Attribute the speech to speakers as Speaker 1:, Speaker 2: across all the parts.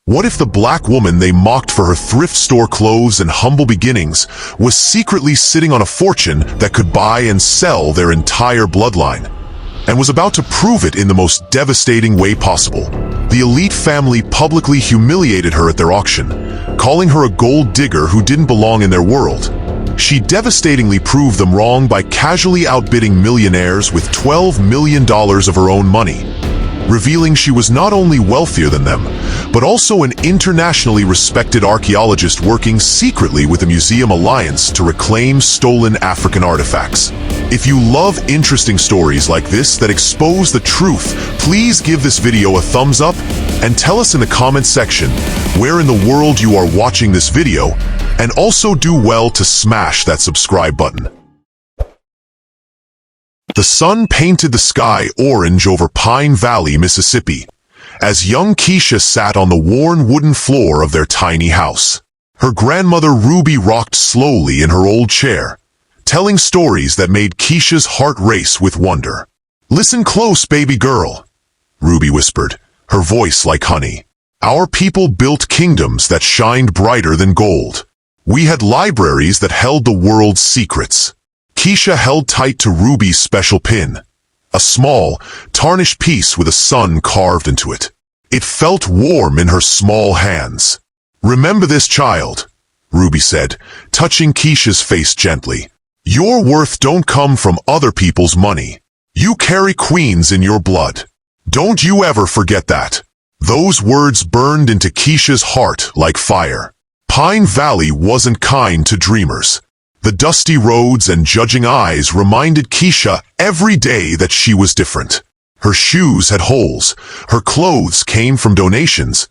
Speaker 1: What if the black woman they mocked for her thrift store clothes and humble beginnings was secretly sitting on a fortune that could buy and sell their entire bloodline, and was about to prove it in the most devastating way possible? The elite family publicly humiliated her at their auction, calling her a gold digger who didn't belong in their world. She devastatingly proved them wrong by casually outbidding millionaires with $12 million of her own money, revealing she was not only wealthier than them, but also an internationally respected archaeologist working secretly with the Museum Alliance to reclaim stolen African artifacts. If you love interesting stories like this that expose the truth, please give this video a thumbs up and tell us in the comment section where in the world you are watching this video, and also do well to smash that subscribe button. The sun painted the sky orange over Pine Valley, Mississippi, as young Keisha sat on the worn wooden floor of their tiny house. Her grandmother Ruby rocked slowly in her old chair, telling stories that made Keisha's heart race with wonder. "Listen close, baby girl," Ruby whispered, her voice like honey. "Our people built kingdoms that shined brighter than gold. We had libraries that held the world's secrets." Keisha held tight to Ruby's special pin, a small, tarnished piece with a sun carved into it. It felt warm in her small hands. "Remember this, child," Ruby said, touching Keisha's face gently. "Your worth don't come from other people's money. You carry queens in your blood. Don't you ever forget that." Those words burned into Keisha's heart like fire. Pine Valley wasn't kind to dreamers. The dusty roads and judging eyes reminded Keisha every day that she was different. Her shoes had holes, her clothes came from donations,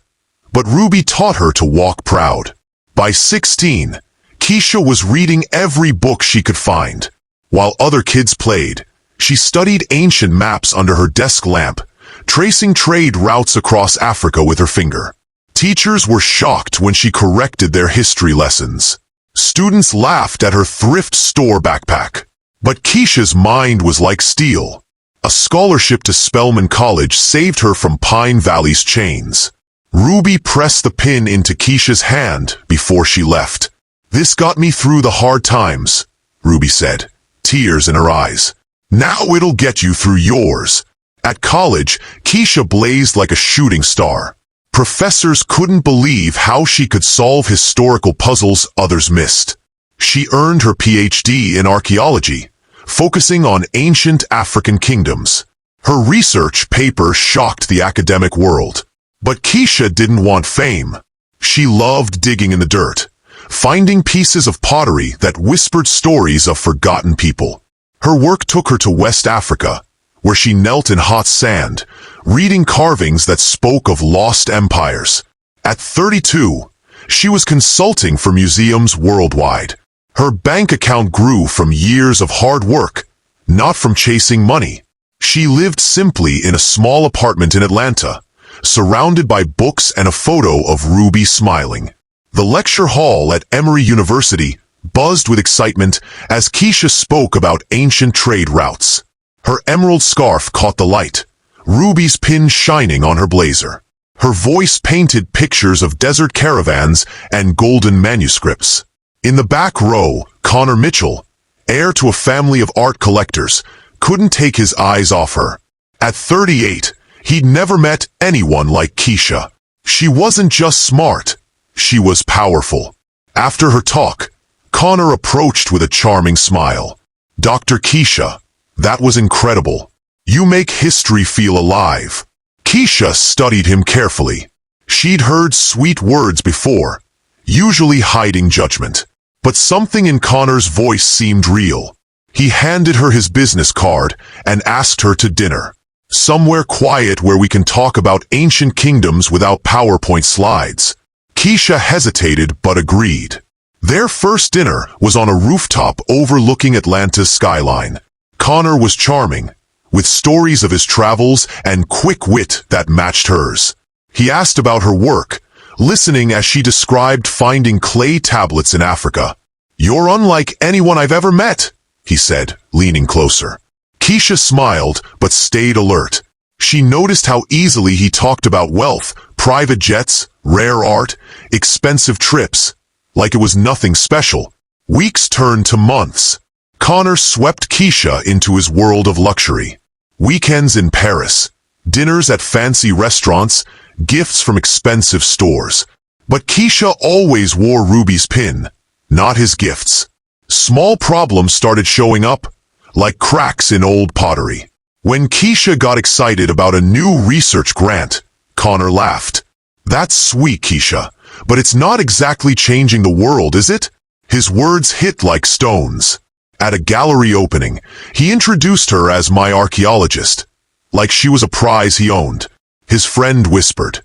Speaker 1: but Ruby taught her to walk proud. By 16, Keisha was reading every book she could find. While other kids played, she studied ancient maps under her desk lamp, tracing trade routes across Africa with her finger. Teachers were shocked when she corrected their history lessons. Students laughed at her thrift store backpack. But Keisha's mind was like steel. A scholarship to Spelman College saved her from Pine Valley's chains. Ruby pressed the pin into Keisha's hand before she left. "This got me through the hard times," Ruby said, tears in her eyes. "Now it'll get you through yours." At college, Keisha blazed like a shooting star. Professors couldn't believe how she could solve historical puzzles others missed. She earned her PhD in archaeology, focusing on ancient African kingdoms. Her research paper shocked the academic world. But Keisha didn't want fame. She loved digging in the dirt, finding pieces of pottery that whispered stories of forgotten people. Her work took her to West Africa, where she knelt in hot sand, reading carvings that spoke of lost empires. At 32, she was consulting for museums worldwide. Her bank account grew from years of hard work, not from chasing money. She lived simply in a small apartment in Atlanta, surrounded by books and a photo of Ruby smiling. The lecture hall at Emory University buzzed with excitement as Keisha spoke about ancient trade routes. Her emerald scarf caught the light, Ruby's pin shining on her blazer. Her voice painted pictures of desert caravans and golden manuscripts. In the back row, Connor Mitchell, heir to a family of art collectors, couldn't take his eyes off her. At 38, he'd never met anyone like Keisha. She wasn't just smart, she was powerful. After her talk, Connor approached with a charming smile. "Dr. Keisha, that was incredible. You make history feel alive." Keisha studied him carefully. She'd heard sweet words before, usually hiding judgment. But something in Connor's voice seemed real. He handed her his business card and asked her to dinner. "Somewhere quiet where we can talk about ancient kingdoms without PowerPoint slides." Keisha hesitated but agreed. Their first dinner was on a rooftop overlooking Atlanta's skyline. Connor was charming, with stories of his travels and quick wit that matched hers. He asked about her work, listening as she described finding clay tablets in Africa. "You're unlike anyone I've ever met," he said, leaning closer. Keisha smiled but stayed alert. She noticed how easily he talked about wealth, private jets, rare art, expensive trips, like it was nothing special. Weeks turned to months. Connor swept Keisha into his world of luxury. Weekends in Paris, dinners at fancy restaurants, gifts from expensive stores. But Keisha always wore Ruby's pin, not his gifts. Small problems started showing up, like cracks in old pottery. When Keisha got excited about a new research grant, Connor laughed. "That's sweet, Keisha, but it's not exactly changing the world, is it?" His words hit like stones. At a gallery opening, he introduced her as my archaeologist, like she was a prize he owned. His friend whispered,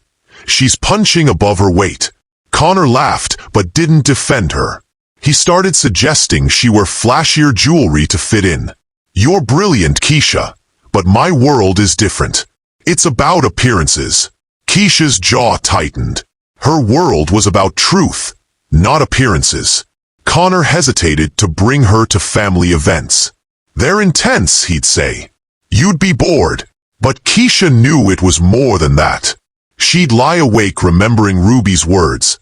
Speaker 1: "She's punching above her weight." Connor laughed, but didn't defend her. He started suggesting she wear flashier jewelry to fit in. "You're brilliant, Keisha, but my world is different. It's about appearances." Keisha's jaw tightened. Her world was about truth, not appearances. Connor hesitated to bring her to family events. "They're intense," he'd say. "You'd be bored." But Keisha knew it was more than that. She'd lie awake remembering Ruby's words.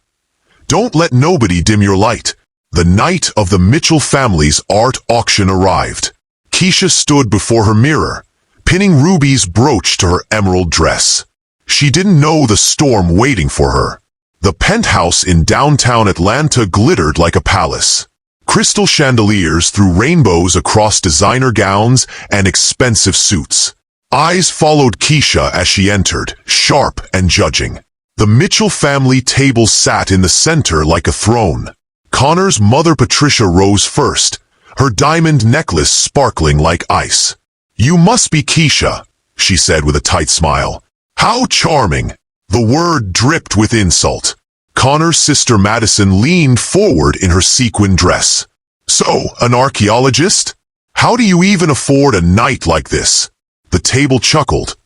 Speaker 1: "Don't let nobody dim your light." The night of the Mitchell family's art auction arrived. Keisha stood before her mirror, pinning Ruby's brooch to her emerald dress. She didn't know the storm waiting for her. The penthouse in downtown Atlanta glittered like a palace. Crystal chandeliers threw rainbows across designer gowns and expensive suits. Eyes followed Keisha as she entered, sharp and judging. The Mitchell family table sat in the center like a throne. Connor's mother Patricia rose first, her diamond necklace sparkling like ice. "You must be Keisha," she said with a tight smile. "How charming." The word dripped with insult. Connor's sister Madison leaned forward in her sequin dress. "So, an archaeologist? How do you even afford a night like this?" The table chuckled,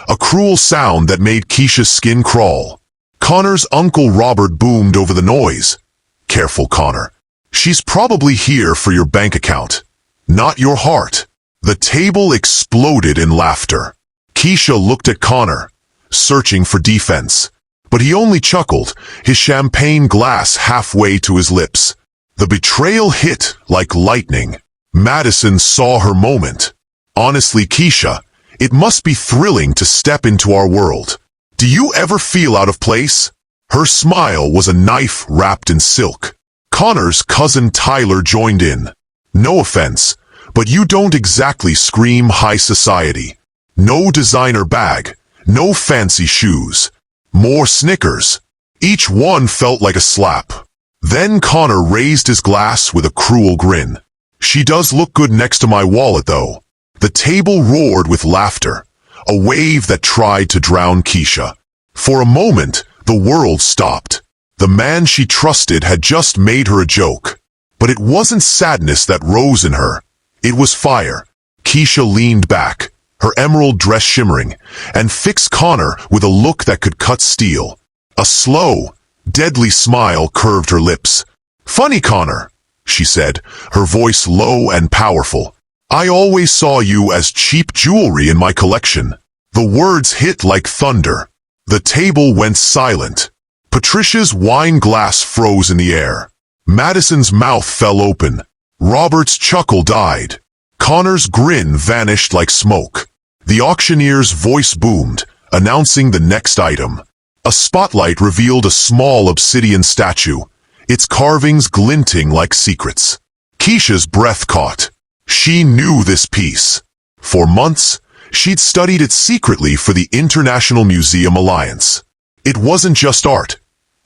Speaker 1: a cruel sound that made Keisha's skin crawl. Connor's uncle Robert boomed over the noise. "Careful, Connor. She's probably here for your bank account, not your heart." The table exploded in laughter. Keisha looked at Connor, searching for defense. But he only chuckled, his champagne glass halfway to his lips. The betrayal hit like lightning. Madison saw her moment. "Honestly, Keisha, it must be thrilling to step into our world. Do you ever feel out of place?" Her smile was a knife wrapped in silk. Connor's cousin Tyler joined in. "No offense, but you don't exactly scream high society. No designer bag, no fancy shoes. More Snickers." Each one felt like a slap. Then Connor raised his glass with a cruel grin. "She does look good next to my wallet, though." The table roared with laughter, a wave that tried to drown Keisha. For a moment, the world stopped. The man she trusted had just made her a joke. But it wasn't sadness that rose in her. It was fire. Keisha leaned back, her emerald dress shimmering, and fixed Connor with a look that could cut steel. A slow, deadly smile curved her lips. "Funny, Connor," she said, her voice low and powerful. "I always saw you as cheap jewelry in my collection." The words hit like thunder. The table went silent. Patricia's wine glass froze in the air. Madison's mouth fell open. Robert's chuckle died. Connor's grin vanished like smoke. The auctioneer's voice boomed, announcing the next item. A spotlight revealed a small obsidian statue, its carvings glinting like secrets. Keisha's breath caught. She knew this piece. For months, she'd studied it secretly for the International Museum Alliance. It wasn't just art.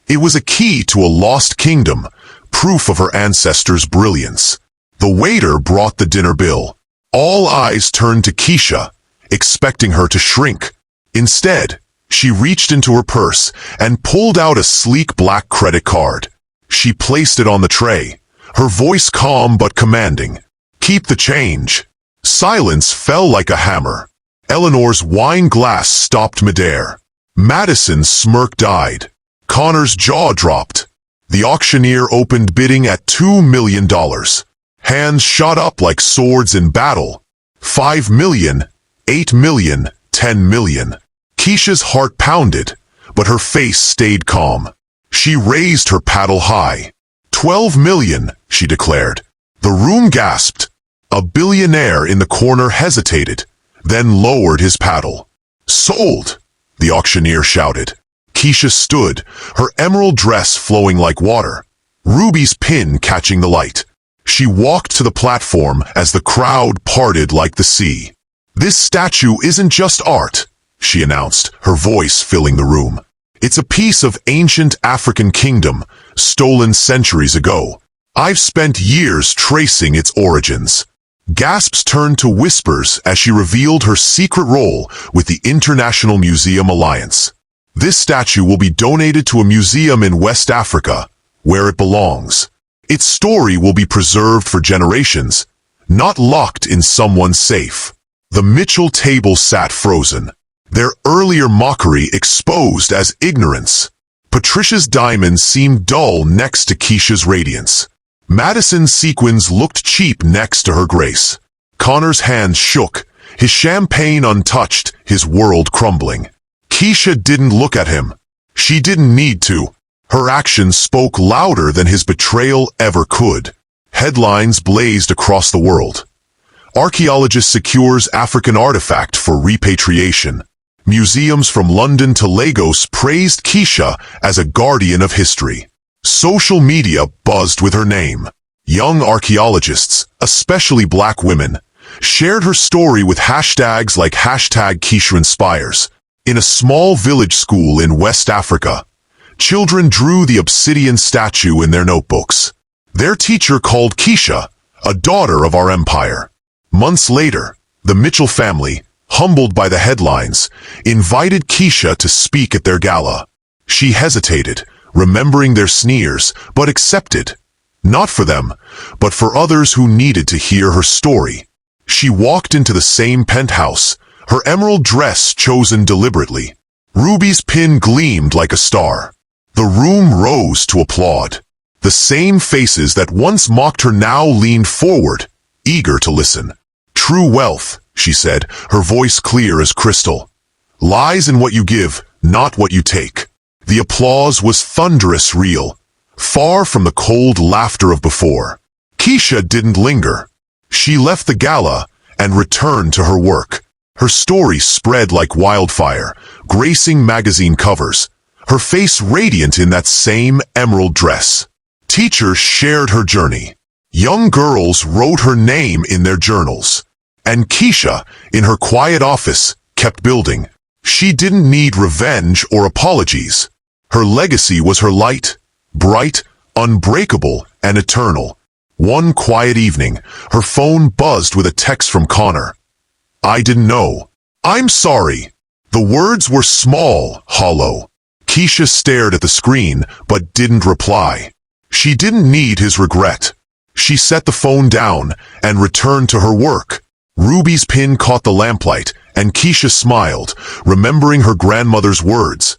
Speaker 1: It was a key to a lost kingdom, proof of her ancestors' brilliance. The waiter brought the dinner bill. All eyes turned to Keisha, expecting her to shrink. Instead, she reached into her purse and pulled out a sleek black credit card. She placed it on the tray, her voice calm but commanding. "Keep the change." Silence fell like a hammer. Eleanor's wine glass stopped midair. Madison's smirk died. Connor's jaw dropped. The auctioneer opened bidding at $2 million. Hands shot up like swords in battle. 5 million, 8 million, 10 million. Keisha's heart pounded, but her face stayed calm. She raised her paddle high. 12 million, she declared. The room gasped. A billionaire in the corner hesitated, then lowered his paddle. Sold, the auctioneer shouted. Keisha stood, her emerald dress flowing like water, Ruby's pin catching the light. She walked to the platform as the crowd parted like the sea. This statue isn't just art, she announced, her voice filling the room. It's a piece of ancient African kingdom, stolen centuries ago. I've spent years tracing its origins. Gasps turned to whispers as she revealed her secret role with the International Museum Alliance. This statue will be donated to a museum in West Africa, where it belongs. Its story will be preserved for generations, not locked in someone's safe. The Mitchell table sat frozen, their earlier mockery exposed as ignorance. Patricia's diamonds seemed dull next to Keisha's radiance. Madison's sequins looked cheap next to her grace. Connor's hands shook, his champagne untouched, his world crumbling. Keisha didn't look at him. She didn't need to. Her actions spoke louder than his betrayal ever could. Headlines blazed across the world. Archaeologist secures African artifact for repatriation. Museums from London to Lagos praised Keisha as a guardian of history. Social media buzzed with her name. Young archaeologists, especially black women, shared her story with hashtags like #KeishaInspires. In a small village school in West Africa, children drew the obsidian statue in their notebooks. Their teacher called Keisha a daughter of our empire. Months later, the Mitchell family, humbled by the headlines, invited Keisha to speak at their gala. She hesitated, remembering their sneers, but accepted. Not for them, but for others who needed to hear her story. She walked into the same penthouse, her emerald dress chosen deliberately. Ruby's pin gleamed like a star. The room rose to applaud. The same faces that once mocked her now leaned forward, eager to listen. True wealth, she said, her voice clear as crystal, lies in what you give, not what you take. The applause was thunderous real, far from the cold laughter of before. Keisha didn't linger. She left the gala and returned to her work. Her story spread like wildfire, gracing magazine covers, her face radiant in that same emerald dress. Teachers shared her journey. Young girls wrote her name in their journals. And Keisha, in her quiet office, kept building. She didn't need revenge or apologies. Her legacy was her light, bright, unbreakable, and eternal. One quiet evening, her phone buzzed with a text from Connor. I didn't know. I'm sorry. The words were small, hollow. Keisha stared at the screen, but didn't reply. She didn't need his regret. She set the phone down and returned to her work. Ruby's pin caught the lamplight, and Keisha smiled, remembering her grandmother's words.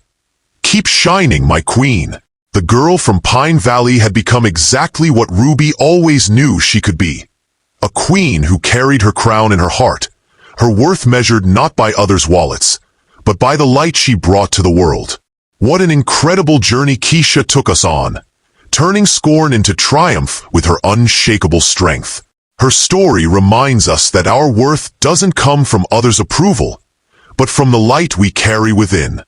Speaker 1: Keep shining, my queen. The girl from Pine Valley had become exactly what Ruby always knew she could be. A queen who carried her crown in her heart, her worth measured not by others' wallets, but by the light she brought to the world. What an incredible journey Keisha took us on, turning scorn into triumph with her unshakable strength. Her story reminds us that our worth doesn't come from others' approval, but from the light we carry within.